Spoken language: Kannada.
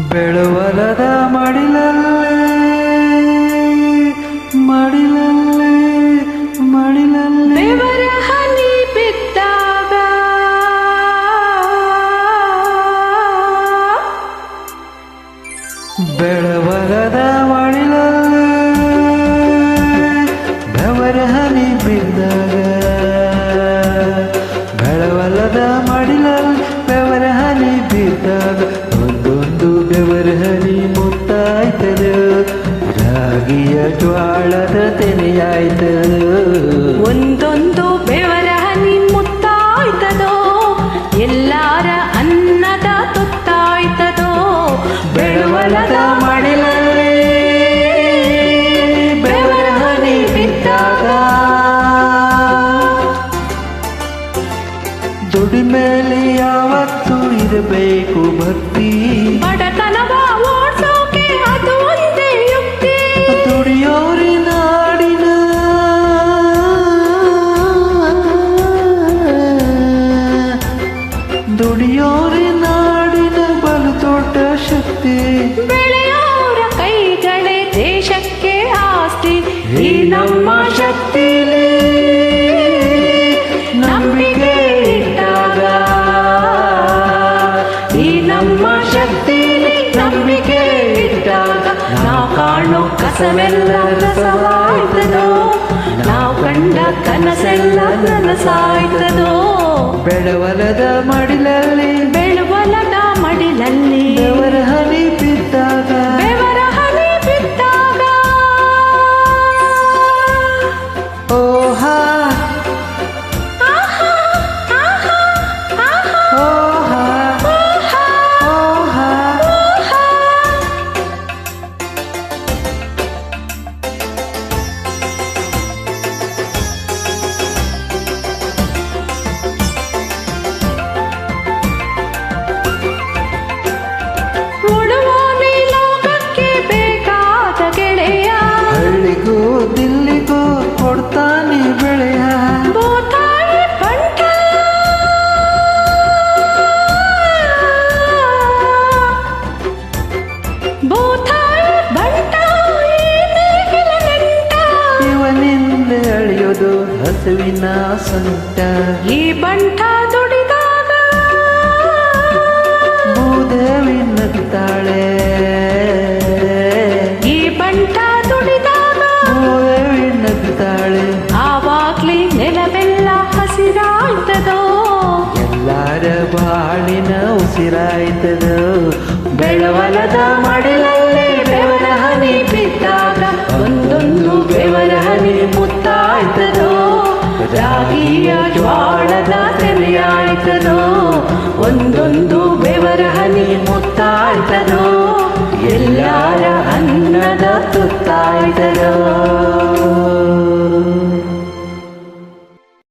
ಬೆಳವಲದ ಮಡಿಲಲ್ಲೇ ಮಡಿಲಲ್ಲೇ ಮಡಿಲಲ್ಲೇ ಬೆವರ ಹನಿ ಬಿದ್ದಾಗ ಬೆಳವಲದ ಮಡಿಲಲ್ಲೇ ಬೆವರ ಹನಿ ಬಿದ್ದಾಗ ಬೆಳವಲದ ಮಡಿಲಲ್ಲಿ ಬೆವರ ಹನಿ ಬಿದ್ದಾಗ ಒಂದೊಂದು ಬೆವರ ಹನಿ ಮುತ್ತಾಯ್ತದ ರಾಗಿಯ ಜ್ವಾಳದ ತೆನೆಯಾಯ್ತದ ಒಂದೊಂದು ಬೆವರ ಹನಿ ಮುತ್ತಾಯ್ತದೋ ಎಲ್ಲಾರ ಅನ್ನದ ತುತ್ತಾಯ್ತದೋ ಬೆಳವಲದ ಮಡಿಲಲ್ಲಿ ಬೆವರ ಹನಿ ಬಿದ್ದಾಗ ದುಡಿಮೇಲೆ ಯಾವತ್ತೂ ಇರಬೇಕು ಭಕ್ತಿ ಬಡತನವ ಓಡ್ಸೋಕೆ ಅದು ಒಂದೇ ಯುಕ್ತಿ ದುಡಿಯೋರಿ ನಾಡಿನ ದುಡಿಯೋರಿ ನಾಡಿನ ಬಲು ದೊಡ್ಡ ಶಕ್ತಿ ಬೆಳೆಯೋರ ಕೈಗಳೇ ದೇಶಕ್ಕೆ ಆಸ್ತಿ ಈ ನಮ್ಮ ಶಕ್ತಿಲಿ ನಂಬಿಕೆ ಇಟ್ಟಾಗ ಈ ನಮ್ಮ ಶಕ್ತಿಲಿ ನಂಬಿಕೆ ಇಟ್ಟಾಗ ನಾವು ಕಾಣೋ ಕಸವೆಲ್ಲ ರಸವಾಯ್ತದೋ ನಾವು ಕಂಡ ಕನಸೆಲ್ಲ ನನಸಾಯ್ತದೋ ಬೆಳವಲದ ಮಡಿಲಲ್ಲಿ ಬೆಳವಲದ ಮಡಿಲಲ್ಲಿ ಬೆವರ ಹನಿ ಬಿದ್ದಾಗ ಬೆವರ ಹನಿ ಬಿದ್ದಾಗ ಓಹಾ ಆಹಾ, ಆಹಾ, ಆಹಾ, ಓಹಾ ಆಹಾ, ಓಹಾ ಆಹಾ. ಉಳುವೋನಿ ಲೋಕಕ್ಕೆ ಬೇಕಾದ ಗೆಳೆಯ ಹಳ್ಳಿಗೂ ದಿಲ್ಲಿಗೂ ಕೊಡ್ತಾನೆ ಬೆಳೆಯ ಭೂತಾಯಿ ಬಂಟ ಭೂತಾಯಿ ಬಂಟ ಈ ನೇಗಿಲ ನೆಂಟ ಇವನಿಂದ ಅಳಿಯೋದು ಹಸುವಿನ ಸಂಟ ಈ ಬಂಟ ದುಡಿದಾಗ ಭೂದೇವಿ ನಗ್ತಾಳೆ ಈ ಬಂಟ ದುಡಿದಾಗ ಭೂದೇವಿ ನಗ್ತಾಳೆ ಆವಾಗ್ಲೇ ನೆಲವೆಲ್ಲ ಹಸಿರಾಯ್ತದೋ ಎಲ್ಲಾರ ಬಾಳಿನ ಉಸಿರಾಯ್ತದ ಬೆಳವಲದ ಮಡಿಲಲ್ಲಿ ಬೆವರ ಹನಿ ಬಿದ್ದಾಗ ಒಂದೊಂದು ಬೆವರ ಹನಿ ಮುತ್ತಾಯ್ತದೋ ರಾಗಿಯ ಜ್ವಾಳದ ತೆನೆಯಾಯ್ತದೋ ಒಂದೊಂದು ಬೆವರ ಹನಿ ಮುತ್ತಾಯ್ತದೋ ಎಲ್ಲಾರ ಅನ್ನದ ತುತ್ತಾಯ್ತದೋ